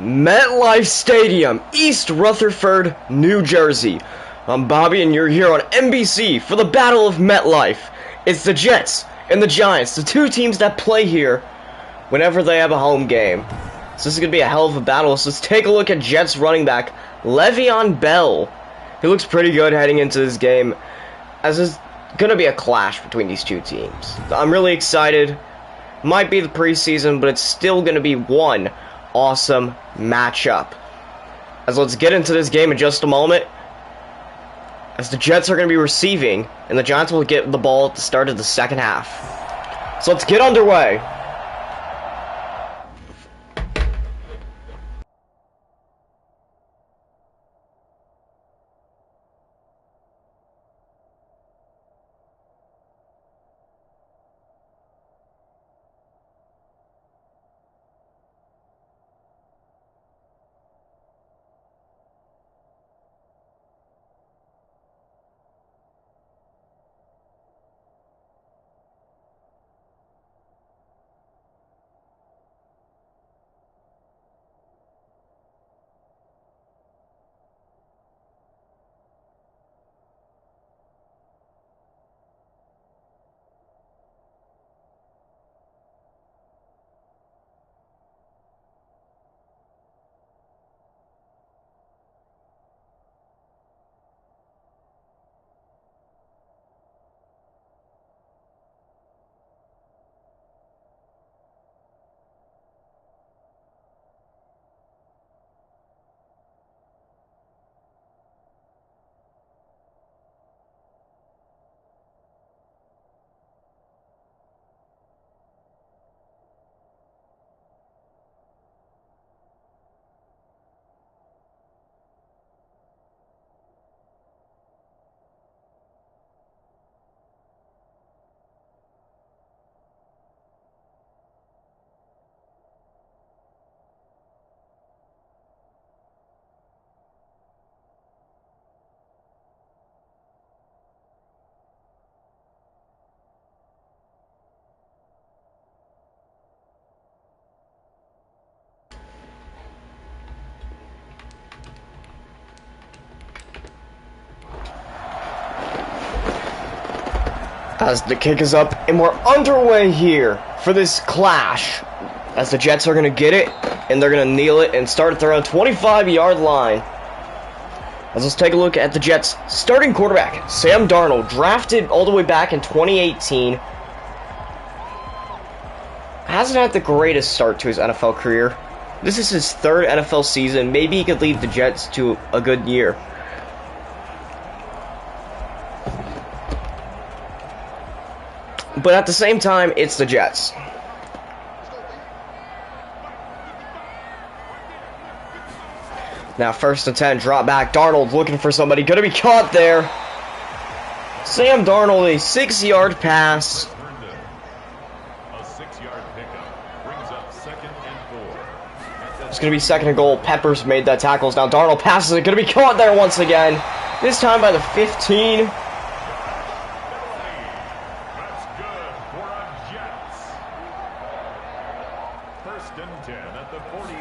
MetLife Stadium, East Rutherford, New Jersey. I'm Bobby and you're here on NBC for the Battle of MetLife. It's the Jets and the Giants, the two teams that play here whenever they have a home game. So this is going to be a hell of a battle. So let's take a look at Jets running back Le'Veon Bell. He looks pretty good heading into this game, as it's going to be a clash between these two teams. I'm really excited. Might be the preseason, but it's still going to be one awesome matchup. As let's get into this game in just a moment, as the Jets are going to be receiving and the Giants will get the ball at the start of the second half. So let's get underway. As the kick is up, and we're underway here for this clash. As the Jets are going to get it, and they're going to kneel it and start at their own 25-yard line. As let's take a look at the Jets' starting quarterback, Sam Darnold, drafted all the way back in 2018. Hasn't had the greatest start to his NFL career. This is his third NFL season. Maybe he could lead the Jets to a good year. But at the same time, it's the Jets. Now 1st and 10, drop back. Darnold looking for somebody. Gonna be caught there. Sam Darnold, a 6-yard pass. It's gonna be 2nd and goal. Peppers made that tackles. Now Darnold passes it. Gonna be caught there once again. This time by the 15.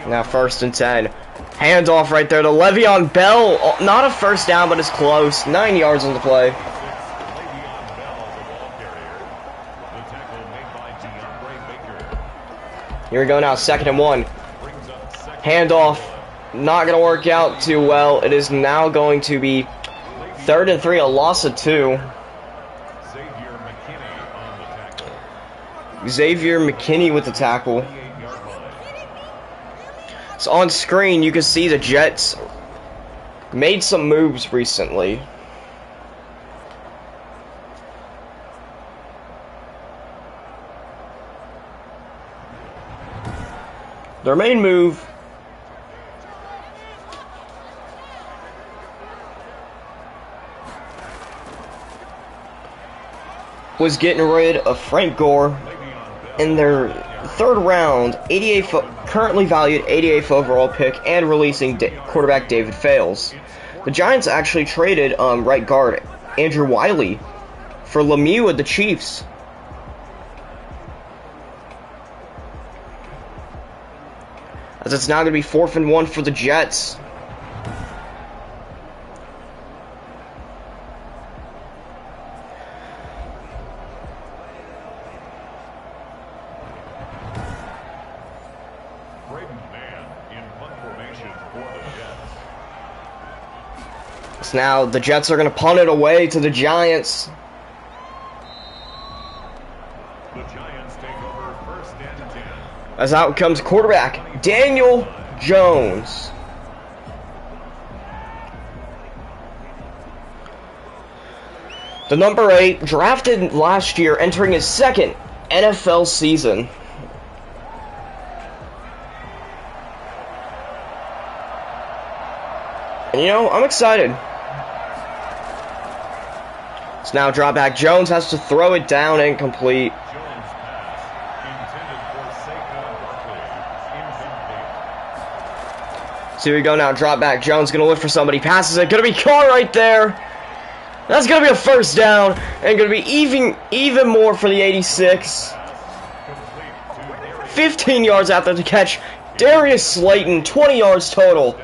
Now 1st and 10. Handoff right there to Le'Veon Bell. Not a first down, but it's close. 9 yards on the play. Here we go now, 2nd and 1. Handoff. Not going to work out too well. It is now going to be 3rd and 3, a loss of 2. Xavier McKinney with the tackle. So on screen, you can see the Jets made some moves recently. Their main move was getting rid of Frank Gore in their third round, currently valued 88th overall pick, and releasing quarterback David Fales. The Giants actually traded right guard Andrew Wiley for Lemieux with the Chiefs. As it's now going to be 4th and 1 for the Jets. So now the Jets are going to punt it away to the Giants. The Giants take over 1st and 10. As out comes quarterback Daniel Jones. The number 8, drafted last year, entering his 2nd NFL season. And you know, I'm excited. So now drop back. Jones has to throw it down, incomplete. So here we go now, drop back. Jones gonna look for somebody, passes it, gonna be caught right there. That's gonna be a 1st down, and gonna be even more for the 86. 15 yards after the catch. Darius Slayton, 20 yards total.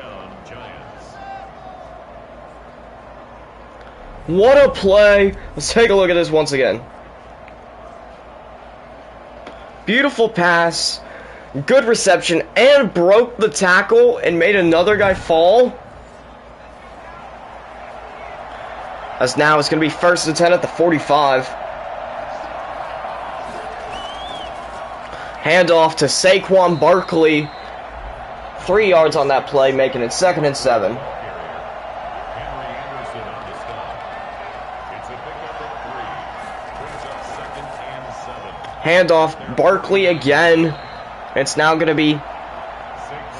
What a play. Let's take a look at this once again. Beautiful pass. Good reception. And broke the tackle and made another guy fall. As now it's going to be 1st and 10 at the 45. Handoff to Saquon Barkley. 3 yards on that play, making it 2nd and 7. Handoff, Barkley again. It's now going to be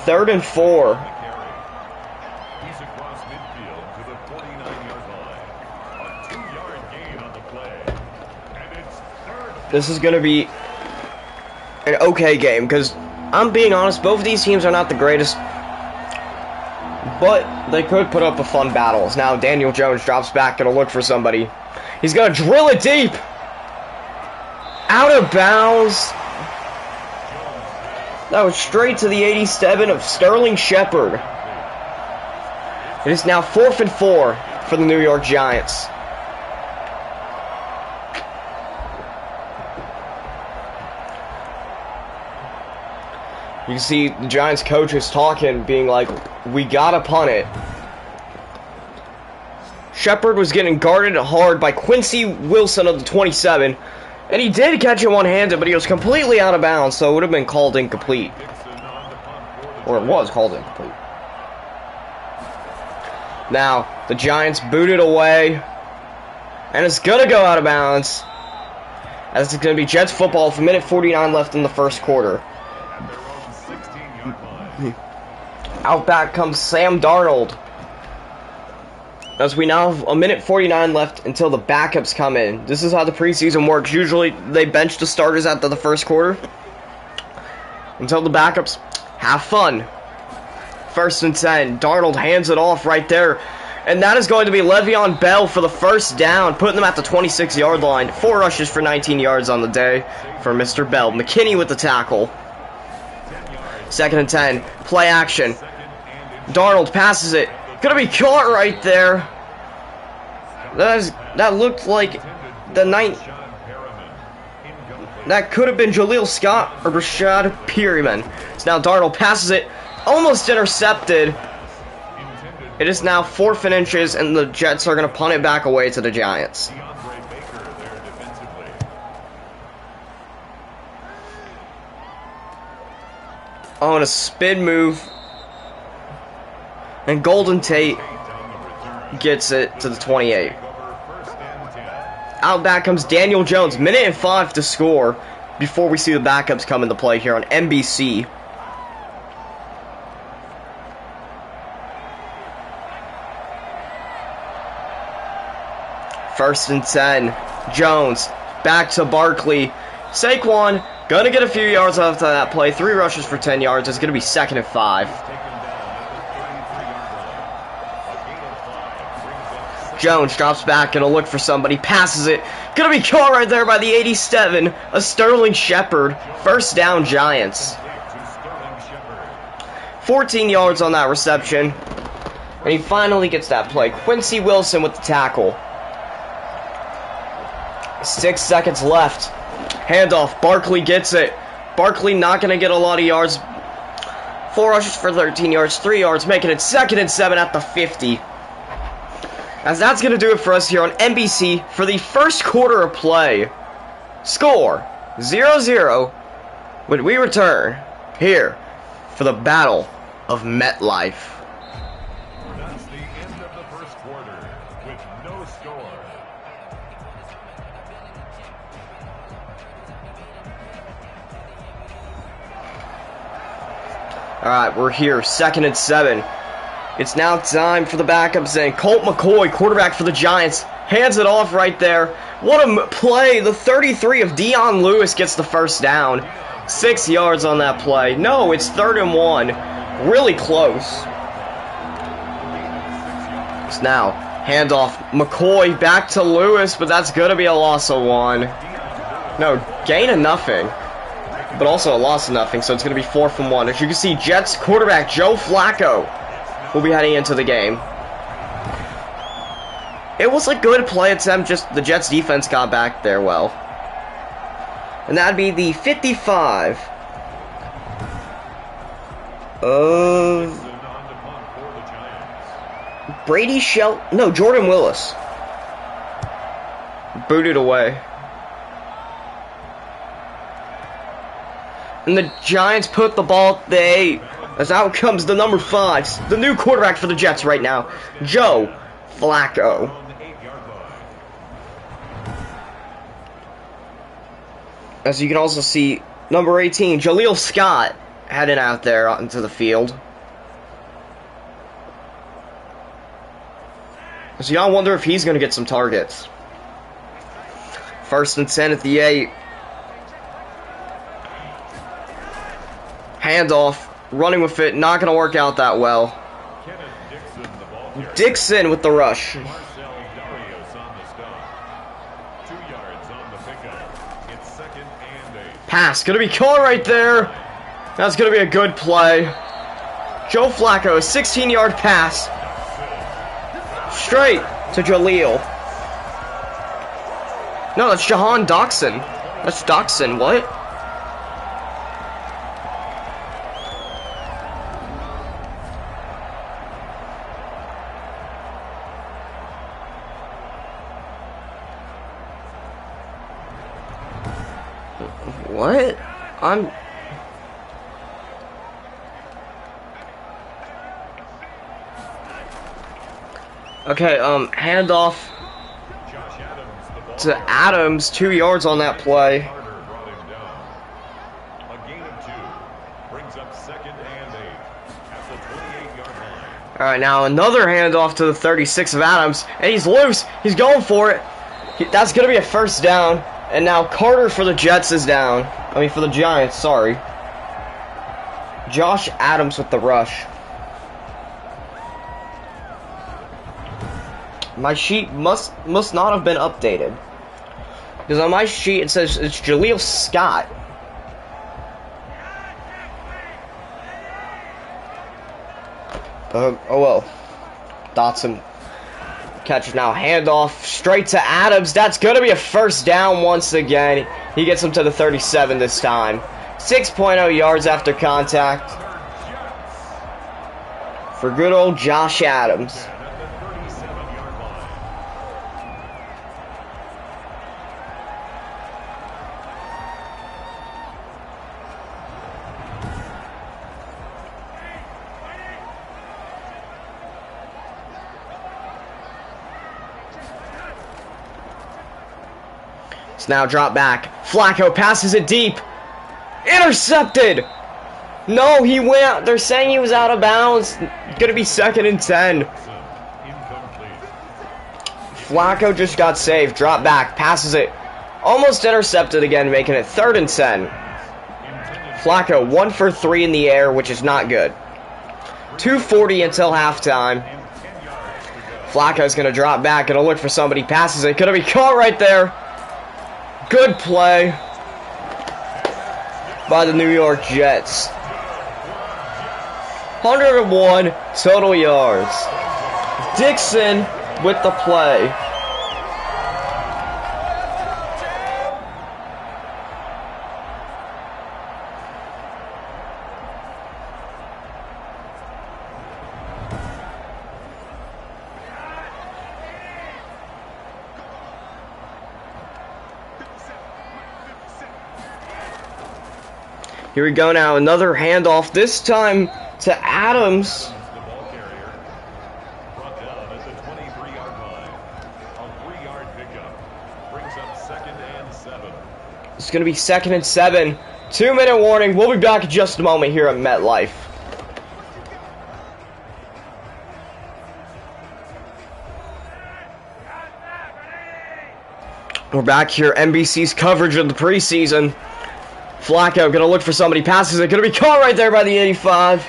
3rd and 4. He's across midfield to the 49-yard line. A 2-yard gain on the play. And it's 3rd. This is going to be an okay game, because I'm being honest, both of these teams are not the greatest, but they could put up a fun battle. Now Daniel Jones drops back, going to look for somebody. He's going to drill it deep. Out of bounds. That was straight to the 87 of Sterling Shepard. It is now 4th and 4 for the New York Giants. You can see the Giants coaches talking, being like, we gotta punt it. Shepard was getting guarded hard by Quincy Wilson of the 27. And he did catch it one-handed, but he was completely out of bounds, so it would have been called incomplete. Or it was called incomplete. Now, the Giants boot it away. And it's going to go out of bounds. As it's going to be Jets football with 1:49 left in the 1st quarter. Out back comes Sam Darnold. As we now have 1:49 left until the backups come in. This is how the preseason works. Usually they bench the starters after the 1st quarter until the backups have fun. 1st and 10. Darnold hands it off right there. And that is going to be Le'Veon Bell for the 1st down, putting them at the 26-yard line. 4 rushes for 19 yards on the day for Mr. Bell. McKinney with the tackle. 2nd and 10. Play action. Darnold passes it. Gonna be caught right there. That looked like the ninth. That could have been Jaleel Scott or Rashad Perryman. So now Darnold passes it, almost intercepted. It is now 4th and inches, and the Jets are gonna punt it back away to the Giants. On a spin move. And Golden Tate gets it to the 28. Out back comes Daniel Jones. 1:05 to score before we see the backups come into play here on NBC. First and 10. Jones back to Barkley. Saquon gonna get a few yards after that play. 3 rushes for 10 yards. It's gonna be 2nd and 5. Jones drops back, gonna look for somebody, passes it. Gonna be caught right there by the 87, a Sterling Shepard. First down, Giants. 14 yards on that reception. And he finally gets that play. Quincy Wilson with the tackle. 6 seconds left. Handoff. Barkley gets it. Barkley not going to get a lot of yards. 4 rushes for 13 yards, 3 yards, making it 2nd and 7 at the 50. As that's going to do it for us here on NBC for the first quarter of play. Score 0-0 when we return here for the Battle of MetLife. That's the end of the first quarter with no score. Alright, we're here, 2nd and 7. It's now time for the backups, and Colt McCoy, quarterback for the Giants, hands it off right there. What a play! The 33 of Dion Lewis gets the first down. 6 yards on that play. No, it's 3rd and 1. Really close. It's now handoff. McCoy back to Lewis, but that's going to be a loss of 1. No, gain of nothing, but also a loss of nothing, so it's going to be 4th and 1. As you can see, Jets quarterback Joe Flacco will be heading into the game. It was a good play attempt, just the Jets defense got back there well. And that'd be the 55 of Jordan Willis. Booted away. And the Giants put the ball at the 8. As out comes the number 5, the new quarterback for the Jets right now, Joe Flacco. As you can also see, number 18, Jaleel Scott, heading out there onto the field. So y'all wonder if he's going to get some targets. 1st and 10 at the 8. Handoff. Running with it, not going to work out that well. Dixon with the rush. Pass, going to be caught right there. That's going to be a good play. Joe Flacco, a 16-yard pass. Straight to Jaleel. No, that's Jahan Doxson. That's Doxson, what? What? Okay, handoff to Adams, 2 yards on that play. Alright, now another handoff to the 36 of Adams, and he's loose. He's going for it. That's going to be a first down. And now Carter for the Jets is down. I mean, for the Giants, sorry. Josh Adams with the rush. My sheet must not have been updated. Because on my sheet it says it's Jaleel Scott. Oh well. Dotson. Catch now, handoff straight to Adams. That's going to be a first down once again. He gets him to the 37 this time. 6.0 yards after contact for good old Josh Adams. Now drop back. Flacco passes it deep. Intercepted. No, he went. They're saying he was out of bounds. Gonna be 2nd and 10. Flacco just got saved. Drop back. Passes it. Almost intercepted again, making it 3rd and 10. Flacco 1 for 3 in the air, which is not good. 2:40 until halftime. Flacco's going to drop back. Going to look for somebody. Passes it. Going to be caught right there. Good play by the New York Jets. 101 total yards. Dixon with the play. Here we go now, another handoff, this time to Adams. The ball carrier brought down at the 23-yard line. A 3-yard pickup brings up 2nd and 7. It's going to be 2nd and 7. 2-minute warning. We'll be back in just a moment here at MetLife. We're back here, NBC's coverage of the preseason. Flacco gonna look for somebody, passes it, gonna be caught right there by the 85.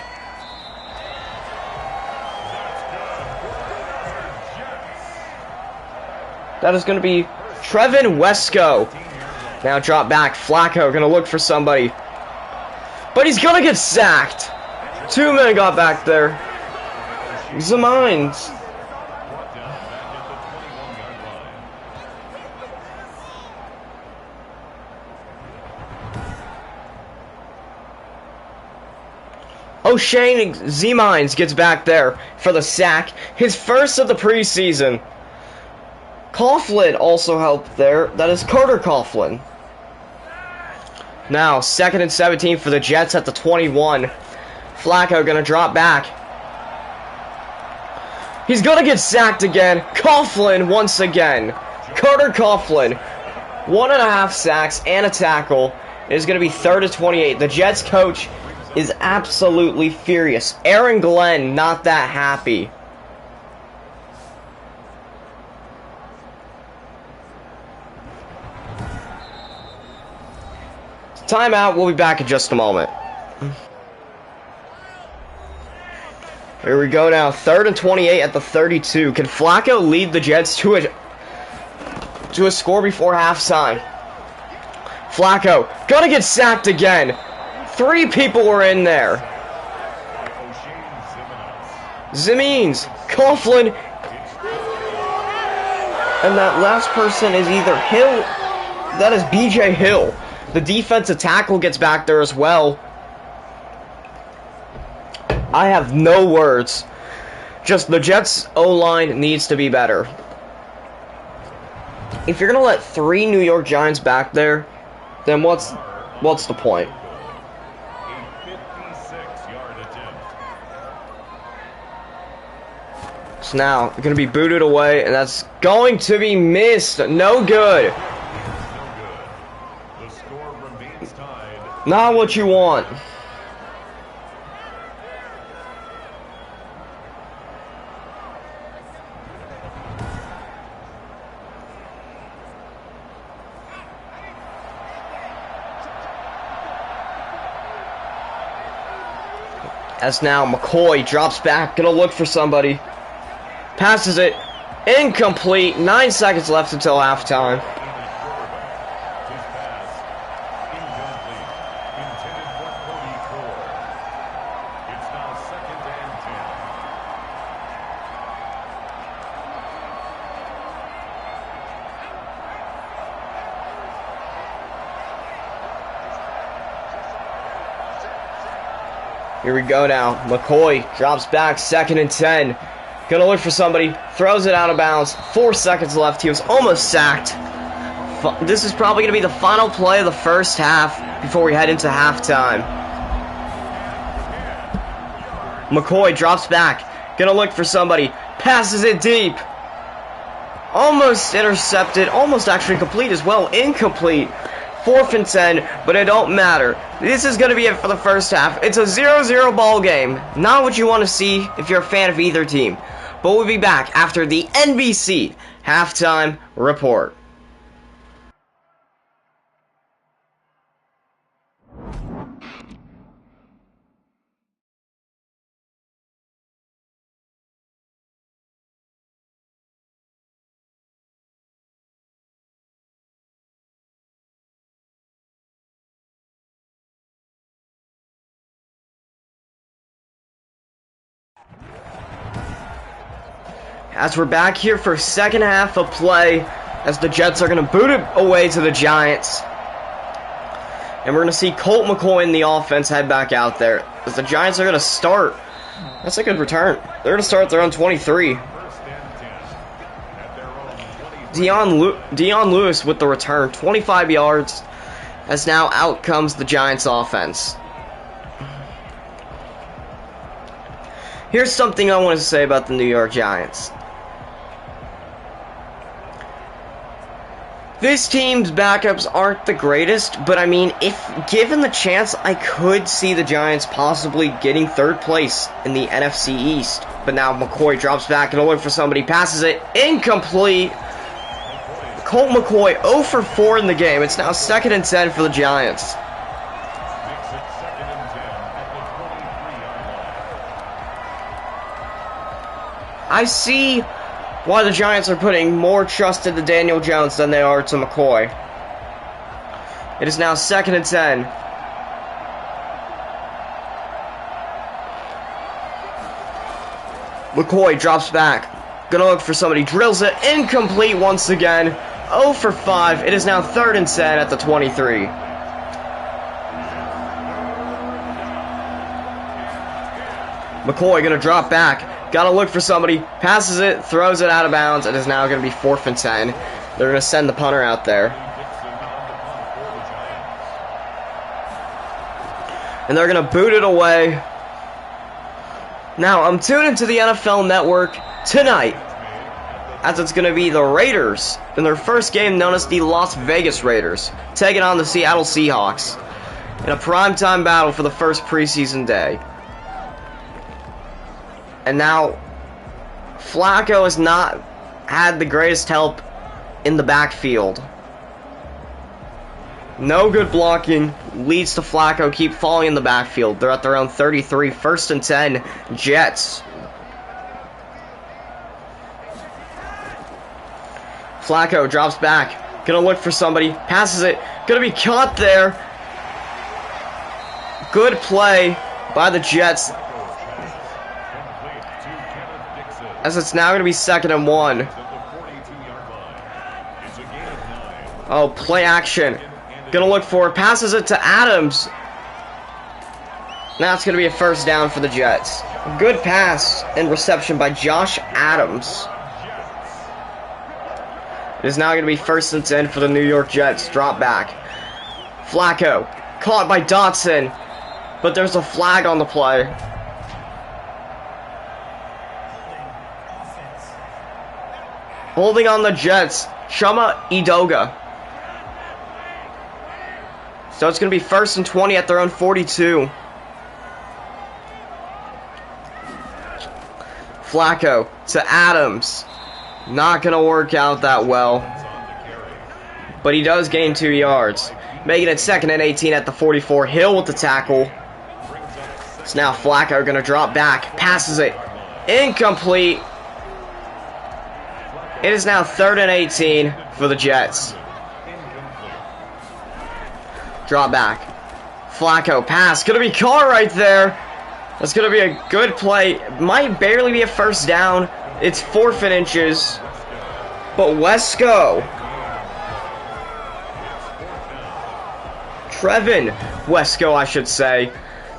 That is gonna be Trevin Wesco. Now drop back, Flacco gonna look for somebody. But he's gonna get sacked. 2 men got back there. Zamines. Brought down back at the 21-yard line. O'Shane Zamines gets back there for the sack. His first of the preseason. Coughlin also helped there. That is Carter Coughlin. Now, 2nd and 17 for the Jets at the 21. Flacco gonna drop back. He's gonna get sacked again. Coughlin once again. Carter Coughlin. 1.5 sacks and a tackle. It is gonna be 3rd and 28. The Jets coach is absolutely furious. Aaron Glenn not that happy. Timeout, we'll be back in just a moment. Here we go now, 3rd and 28 at the 32. Can Flacco lead the Jets to a score before halftime? Flacco, gonna get sacked again. 3 people were in there. Zamines, Coughlin, and that last person is either Hill. That is BJ Hill. The defensive tackle gets back there as well. I have no words. Just the Jets O-line needs to be better. If you're gonna let 3 New York Giants back there, then what's the point? A 56-yard attempt. So now they're gonna be booted away, and that's going to be missed. No good. The score remains tied. Not what you want. As now McCoy drops back, gonna look for somebody. Passes it. Incomplete. 9 seconds left until halftime. His pass incomplete. Intended for Cody Ford. It's now 2nd and 10. Here we go now. McCoy drops back, 2nd and 10. Gonna look for somebody. Throws it out of bounds. 4 seconds left. He was almost sacked. This is probably gonna be the final play of the first half before we head into halftime. McCoy drops back. Gonna look for somebody. Passes it deep. Almost intercepted. Almost actually complete as well. Incomplete. 4th and 10, but it don't matter. This is going to be it for the first half. It's a 0-0 ball game. Not what you want to see if you're a fan of either team. but we'll be back after the NBC halftime report. As we're back here for second half of play, as the Jets are going to boot it away to the Giants. And we're going to see Colt McCoy in the offense head back out there. As the Giants are going to start. That's a good return. They're going to start at their own 23. Dion Lewis with the return. 25 yards. As now out comes the Giants offense. Here's something I want to say about the New York Giants. This team's backups aren't the greatest, but I mean, if given the chance, I could see the Giants possibly getting third place in the NFC East. But now McCoy drops back and look for somebody, passes it, incomplete. Colt McCoy 0 for 4 in the game. It's now 2nd and 10 for the Giants. I see why the Giants are putting more trust into Daniel Jones than they are to McCoy. It is now 2nd and 10. McCoy drops back. Gonna look for somebody. Drills it. Incomplete once again. 0 for 5. It is now 3rd and 10 at the 23. McCoy gonna drop back. Gotta look for somebody, passes it, throws it out of bounds. It is now going to be 4th and 10. They're going to send the punter out there. And they're going to boot it away. Now, I'm tuning into the NFL Network tonight, as it's going to be the Raiders in their first game, known as the Las Vegas Raiders, taking on the Seattle Seahawks in a primetime battle for the first preseason day. And now, Flacco has not had the greatest help in the backfield. No good blocking leads to Flacco keep falling in the backfield. They're at their own 33, 1st and 10, Jets. Flacco drops back, gonna look for somebody, passes it, gonna be caught there. Good play by the Jets. As it's now going to be 2nd and 1. Oh, play action. Going to look for it. Passes it to Adams. Now it's going to be a 1st down for the Jets. Good pass and reception by Josh Adams. It is now going to be 1st and 10 for the New York Jets. Drop back. Flacco. Caught by Dotson. But there's a flag on the play. Holding on the Jets, Chuma Edoga. So it's going to be 1st and 20 at their own 42. Flacco to Adams. Not going to work out that well. But he does gain 2 yards. Making it 2nd and 18 at the 44. Hill with the tackle. It's now Flacco going to drop back. Passes it. Incomplete. It is now 3rd and 18 for the Jets. Drop back. Flacco pass. Gonna be caught right there. That's gonna be a good play. Might barely be a 1st down. It's 4th and inches. But Wesco. Trevin Wesco, I should say.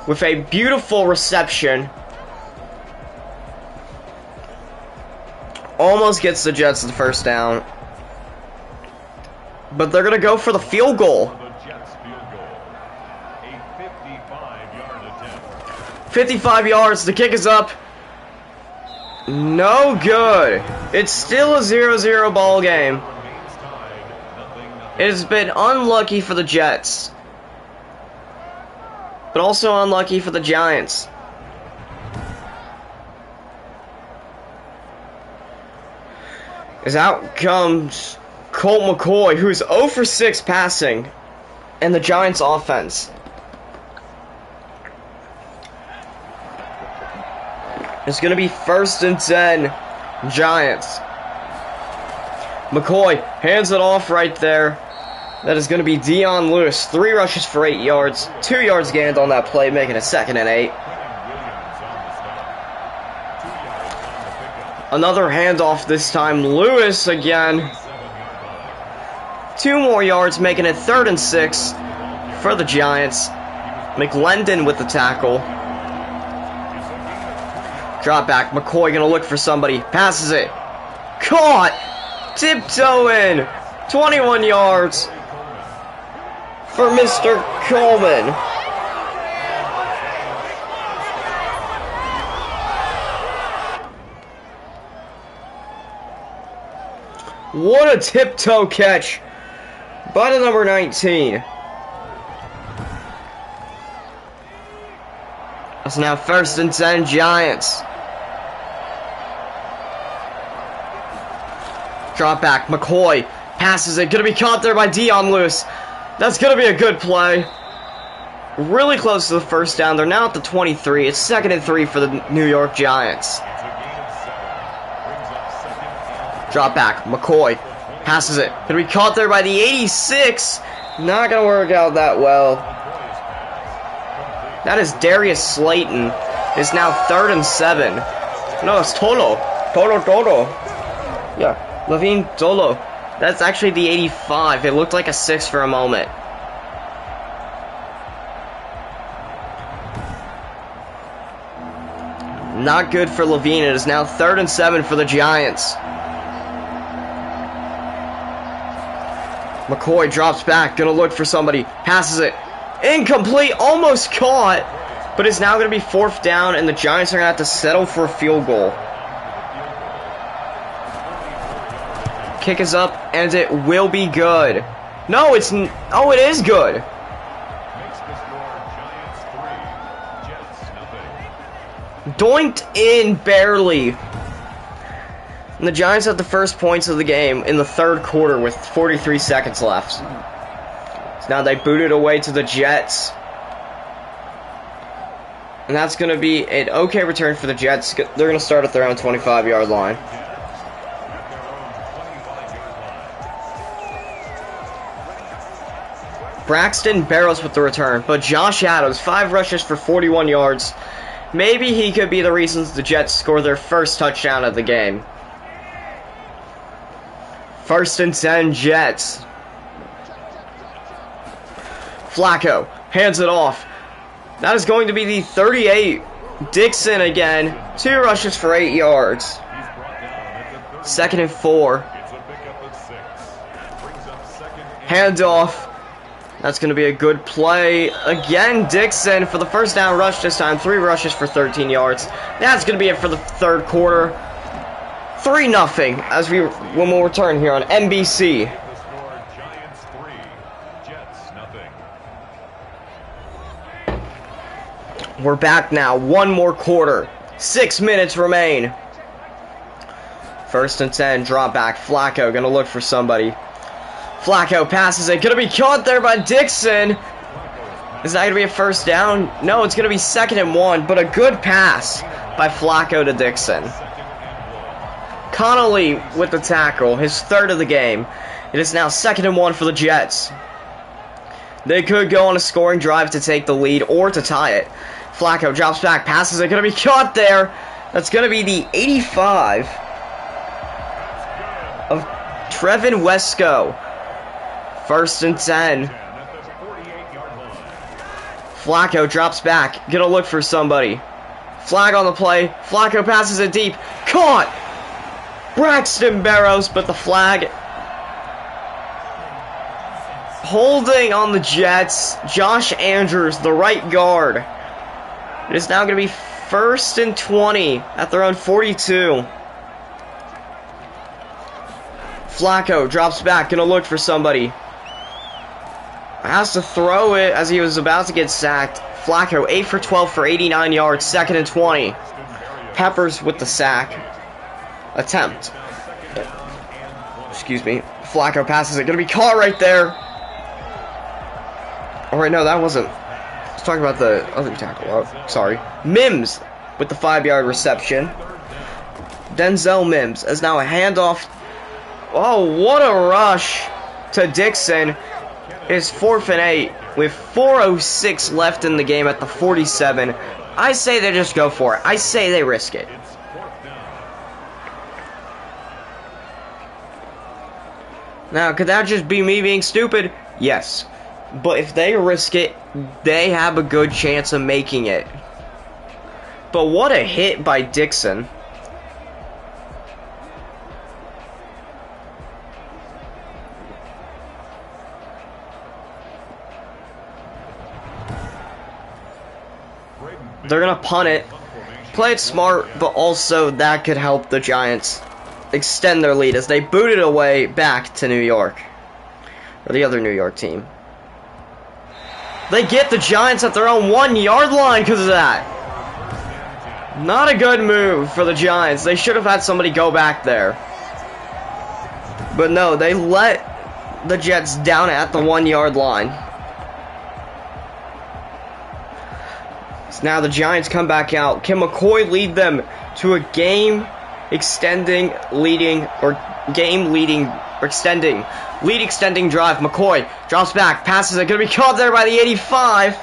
With a beautiful reception. Almost gets the Jets the 1st down. But they're going to go for the field goal. 55 yards. The kick is up. No good. It's still a 0-0 ball game. It has been unlucky for the Jets. But also unlucky for the Giants. As out comes Colt McCoy, who's 0 for 6 passing, and the Giants offense. It's going to be 1st and 10, Giants. McCoy hands it off right there. That is going to be Dion Lewis. 3 rushes for 8 yards. 2 yards gained on that play, making it 2nd and 8. Another handoff this time. Lewis again. 2 more yards, making it 3rd and 6 for the Giants. McLendon with the tackle. Drop back. McCoy gonna look for somebody. Passes it. Caught! Tiptoeing! 21 yards for Mr. Coleman. What a tiptoe catch by the number 19. It's now 1st and 10, Giants. Drop back, McCoy passes it. Gonna be caught there by Dion Lewis. That's gonna be a good play. Really close to the 1st down. They're now at the 23. It's 2nd and 3 for the New York Giants. Drop back, McCoy passes it. Gonna be caught there by the 86. Not gonna work out that well. That is Darius Slayton. It's now 3rd and 7. No, it's Tolo. Tolo. Yeah, Levine Tolo. That's actually the 85. It looked like a 6 for a moment. Not good for Levine. It is now 3rd and 7 for the Giants. McCoy drops back, gonna look for somebody, passes it. Incomplete, almost caught, but it's now gonna be 4th down, and the Giants are gonna have to settle for a field goal. Kick is up, and it will be good. No, it is good. Doinked in barely. And the Giants have the first points of the game in the 3rd quarter with 43 seconds left. So now they boot it away to the Jets. And that's going to be an okay return for the Jets. They're going to start at their own 25-yard line. Braxton Barrows with the return, but Josh Adams, 5 rushes for 41 yards. Maybe he could be the reason the Jets score their first touchdown of the game. 1st and 10, Jets. Flacco hands it off. That is going to be the 38. Dixon again. 2 rushes for 8 yards. 2nd and 4. Handoff. That's going to be a good play. Again, Dixon for the 1st down rush this time. 3 rushes for 13 yards. That's going to be it for the 3rd quarter. 3-0 as when we'll return here on NBC. Giants 3, Jets nothing. We're back now. 1 more quarter. 6 minutes remain. 1st and 10. Drop back. Flacco gonna look for somebody. Flacco passes it. Gonna be caught there by Dixon. Is that gonna be a 1st down? No, it's gonna be 2nd and 1, but a good pass by Flacco to Dixon. Connolly with the tackle, his 3rd of the game. It is now 2nd and 1 for the Jets. They could go on a scoring drive to take the lead or to tie it. Flacco drops back, passes it, gonna be caught there. That's gonna be the 85 of Trevin Wesco. 1st and 10. Flacco drops back, gonna look for somebody. Flag on the play, Flacco passes it deep, caught! Braxton Barrows, but the flag holding on the Jets. Josh Andrews, the right guard. It is now going to be 1st and 20 at their own 42. Flacco drops back, going to look for somebody. Has to throw it as he was about to get sacked. Flacco, 8 for 12 for 89 yards, 2nd and 20. Peppers with the sack. Attempt. Excuse me. Flacco passes it. Gonna be caught right there. Oh, wait, no, that wasn't. I was talking about the other tackle. Oh, sorry. Mims with the 5-yard reception. Denzel Mims as now a handoff. Oh, what a rush to Dixon. It's 4th and 8 with 4:06 left in the game at the 47. I say they just go for it. I say they risk it. Now, could that just be me being stupid? Yes. But if they risk it, they have a good chance of making it. But what a hit by Dixon. They're going to punt it. Play it smart, but also that could help the Giants extend their lead as they boot it away back to New York. Or the other New York team. They get the Giants at their own 1-yard line because of that. Not a good move for the Giants. They should have had somebody go back there. But no, they let the Jets down at the 1-yard line. So now the Giants come back out. Can McCoy lead them to a lead extending drive? McCoy drops back, passes it, gonna be caught there by the 85.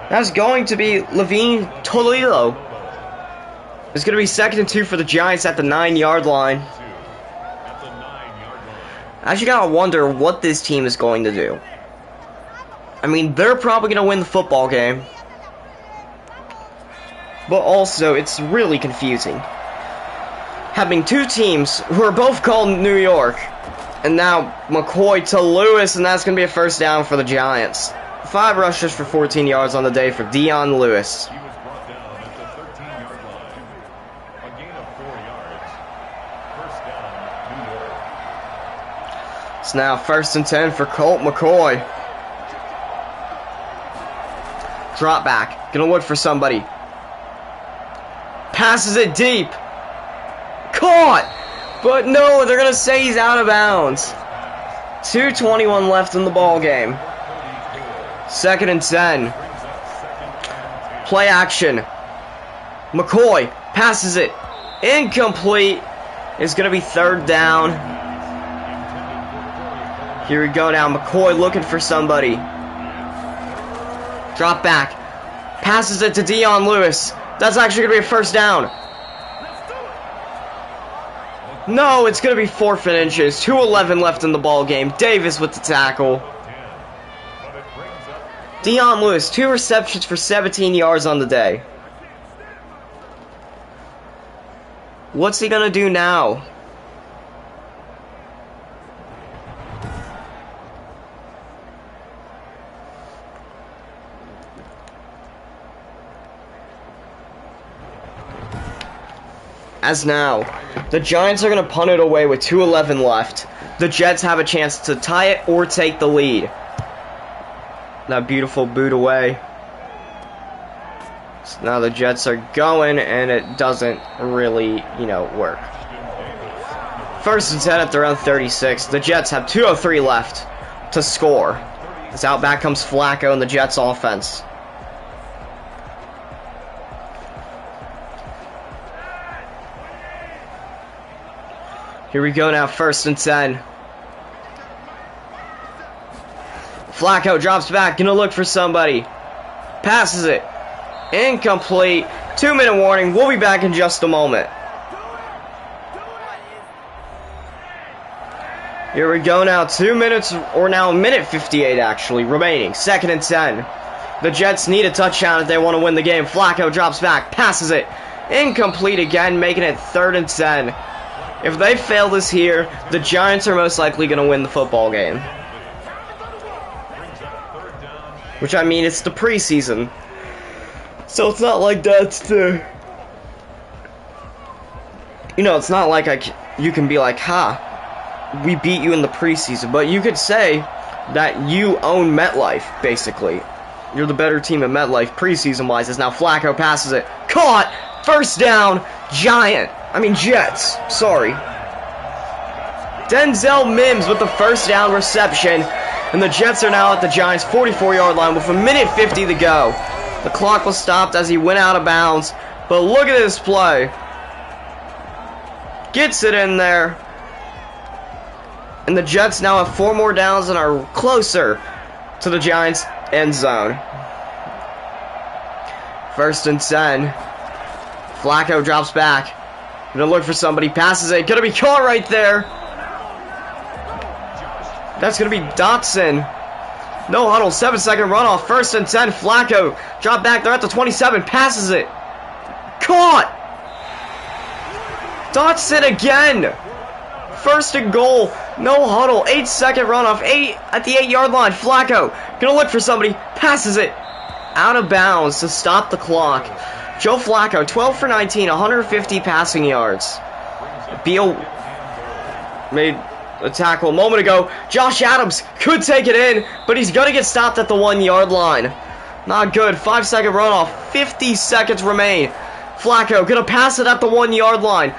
That's going to be Levine Toledo. It's gonna be 2nd and 2 for the Giants at the 9-yard line. I actually gotta wonder what this team is going to do. I mean, they're probably gonna win the football game. But also, it's really confusing. Having two teams who are both called New York. And now McCoy to Lewis, and that's going to be a first down for the Giants. 5 rushes for 14 yards on the day for Dion Lewis. He was brought down at the 13-yard line. A gain of 4 yards. First down, New York. It's now 1st and 10 for Colt McCoy. Drop back. Gonna look for somebody. Passes it deep. Caught! But no, they're gonna say he's out of bounds. 2:21 left in the ball game. 2nd and 10. Play action. McCoy passes it. Incomplete. It's gonna be 3rd down. Here we go now. McCoy looking for somebody. Drop back. Passes it to Dion Lewis. That's actually going to be a first down. No, it's going to be 4th and inches. 2:11 left in the ball game. Davis with the tackle. Dion Lewis, 2 receptions for 17 yards on the day. What's he going to do now? As now, the Giants are going to punt it away with 2:11 left. The Jets have a chance to tie it or take the lead. That beautiful boot away. So now the Jets are going, and it doesn't really, work. 1st and 10 at their own 36. The Jets have 2:03 left to score. As out back comes Flacco and the Jets offense. Here we go now, 1st and 10. Flacco drops back, gonna look for somebody. Passes it. Incomplete. 2-minute warning. We'll be back in just a moment. Here we go now, 2 minutes, or now a minute 58 actually, remaining. 2nd and 10. The Jets need a touchdown if they want to win the game. Flacco drops back, passes it. Incomplete again, making it 3rd and 10. If they fail this here, the Giants are most likely going to win the football game. Which, I mean, it's the preseason. So it's not like that's the... it's not like you can be like, ha, we beat you in the preseason. But you could say that you own MetLife, basically. You're the better team at MetLife preseason-wise, as now Flacco passes it. Caught! First down, Jets. Sorry. Denzel Mims with the first down reception. And the Jets are now at the Giants' 44-yard line with 1:50 to go. The clock was stopped as he went out of bounds. But look at this play. Gets it in there. And the Jets now have 4 more downs and are closer to the Giants' end zone. 1st and 10. Flacco drops back. Gonna look for somebody. Passes it. Gonna be caught right there. That's gonna be Dotson. No huddle. 7-second runoff. 1st and 10. Flacco drop back. They're at the 27. Passes it. Caught. Dotson again. 1st and goal. No huddle. 8-second runoff. 8 at the 8-yard line. Flacco gonna look for somebody. Passes it out of bounds to stop the clock. Joe Flacco, 12 for 19, 150 passing yards. Beal made a tackle a moment ago. Josh Adams could take it in, but he's gonna get stopped at the 1-yard line. Not good. 5-second runoff. 50 seconds remain. Flacco gonna pass it at the 1-yard line.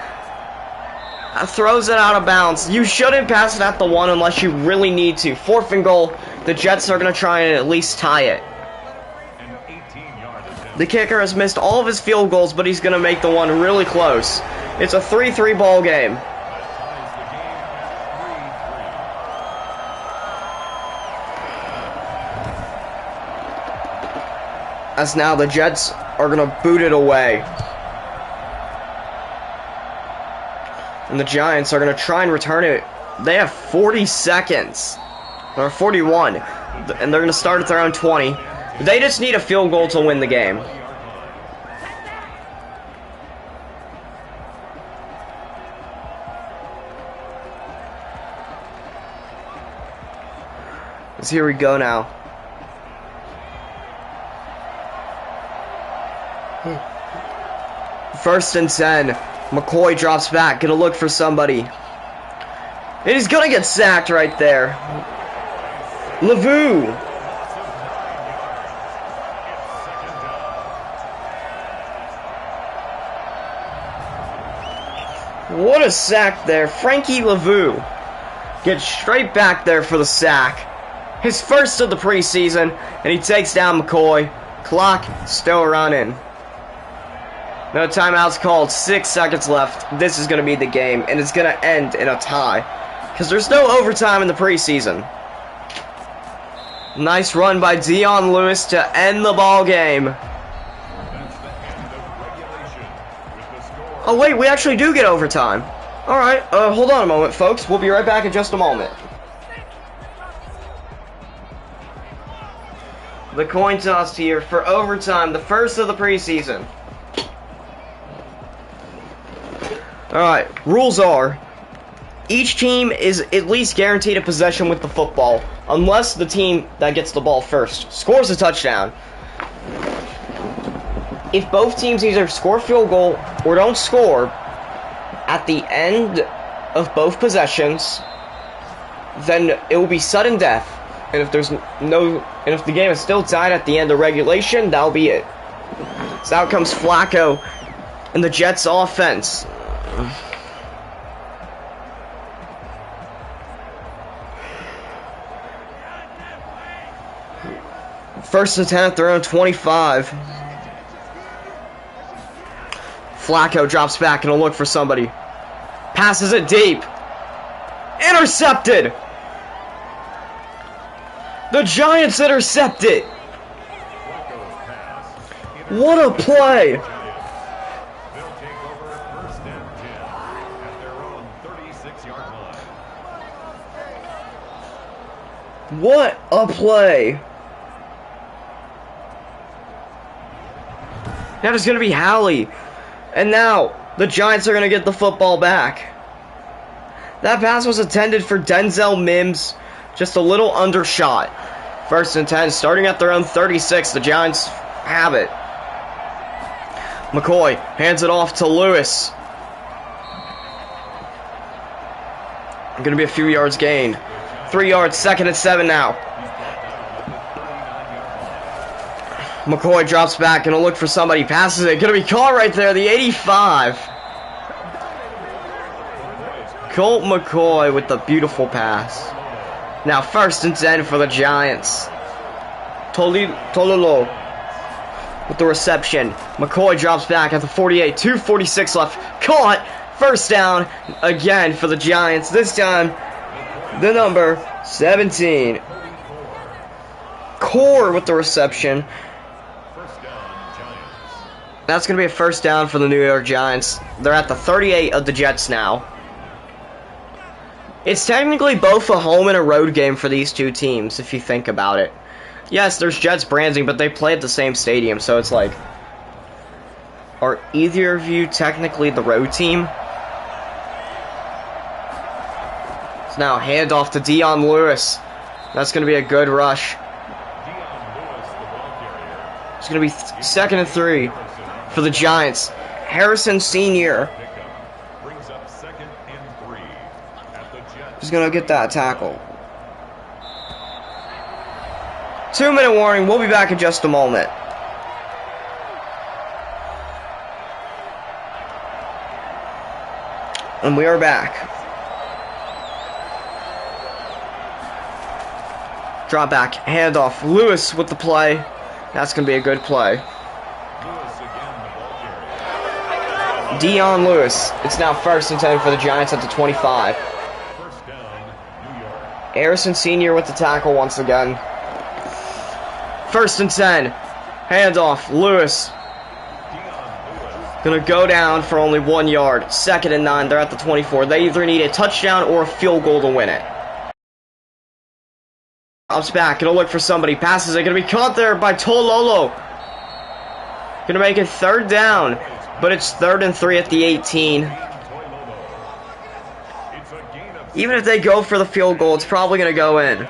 Throws it out of bounds. You shouldn't pass it at the 1 unless you really need to. 4th and goal. The Jets are going to try and at least tie it. The kicker has missed all of his field goals, but he's going to make the one really close. It's a 3-3 ball game. As now the Jets are going to boot it away. And the Giants are going to try and return it. They have 40 seconds. Or 41. And they're going to start at their own 20. They just need a field goal to win the game. So here we go now. First and 10. McCoy drops back, gonna look for somebody. And he's gonna get sacked right there. Lavu. What a sack there. Frankie Lavu gets straight back there for the sack. His first of the preseason, and he takes down McCoy. Clock still running. No timeouts called. 6 seconds left. This is going to be the game, and it's going to end in a tie. Because there's no overtime in the preseason. Nice run by Dion Lewis to end the ball game. Oh, wait, we actually do get overtime. Alright, hold on a moment, folks. We'll be right back in just a moment. The coin toss here for overtime, the first of the preseason. Alright, rules are, each team is at least guaranteed a possession with the football, unless the team that gets the ball first scores a touchdown. If both teams either score a field goal or don't score at the end of both possessions, then it will be sudden death. And if if the game is still tied at the end of regulation, that'll be it. So out comes Flacco and the Jets offense. First and 10 at their own 25. Flacco drops back and will look for somebody. Passes it deep. Intercepted! The Giants intercept it! What a play! They'll take over first and 10 at their own 36-yard line. What a play! Now it's going to be Howley. And now, the Giants are going to get the football back. That pass was intended for Denzel Mims. Just a little undershot. First and 10, starting at their own 36. The Giants have it. McCoy hands it off to Lewis. Going to be a few yards gained. 3 yards, 2nd and 7 now. McCoy drops back, gonna look for somebody, passes it, gonna be caught right there, the 85. Colt McCoy with the beautiful pass. Now 1st and 10 for the Giants. Tololo with the reception. McCoy drops back at the 48. 2:46 left. Caught. 1st down again for the Giants. This time, the number 17. Core with the reception. That's going to be a 1st down for the New York Giants. They're at the 38 of the Jets now. It's technically both a home and a road game for these two teams, if you think about it. Yes, there's Jets branding, but they play at the same stadium, so it's like, are either of you technically the road team? It's now handoff to Dion Lewis. That's going to be a good rush. It's going to be 2nd and 3 for the Giants. Harrison Sr. He's going to get that tackle. 2-minute warning. We'll be back in just a moment. And we are back. Drop back. Handoff. Lewis with the play. That's going to be a good play. Dion Lewis. It's now 1st and 10 for the Giants at the 25. Harrison Sr. with the tackle once again. 1st and 10. Handoff. Lewis. Gonna go down for only 1 yard. 2nd and 9. They're at the 24. They either need a touchdown or a field goal to win it. Ups back. Gonna look for somebody. Passes it. Gonna be caught there by Tololo. Gonna make it 3rd down. But it's 3rd and 3 at the 18. Even if they go for the field goal, it's probably going to go in.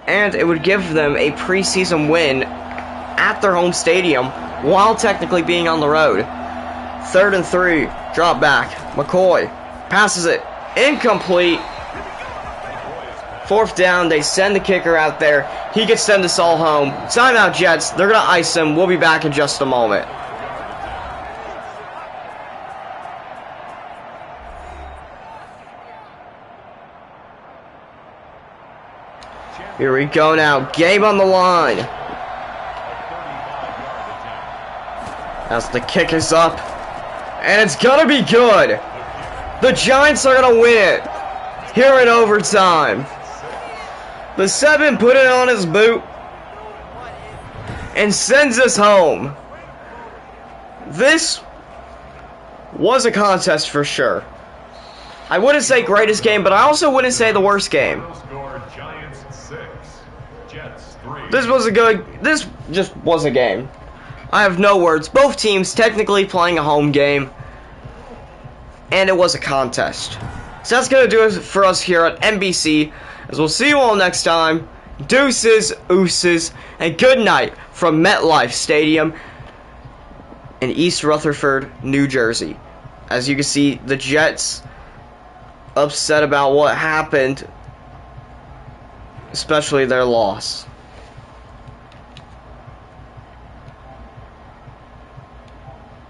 And it would give them a preseason win at their home stadium while technically being on the road. 3rd and 3. Drop back. McCoy passes it. Incomplete. 4th down. They send the kicker out there. He could send us all home. Timeout Jets. They're going to ice him. We'll be back in just a moment. Here we go now. Game on the line. As the kick is up. And it's going to be good. The Giants are going to win it. Here in overtime. The 7 put it on his boot. And sends us home. This was a contest for sure. I wouldn't say greatest game, but I also wouldn't say the worst game. This just was a game. I have no words. Both teams technically playing a home game. And it was a contest. So that's going to do it for us here at NBC. As we'll see you all next time. Deuces, ooses, and good night from MetLife Stadium in East Rutherford, New Jersey. As you can see, the Jets upset about what happened, especially their loss.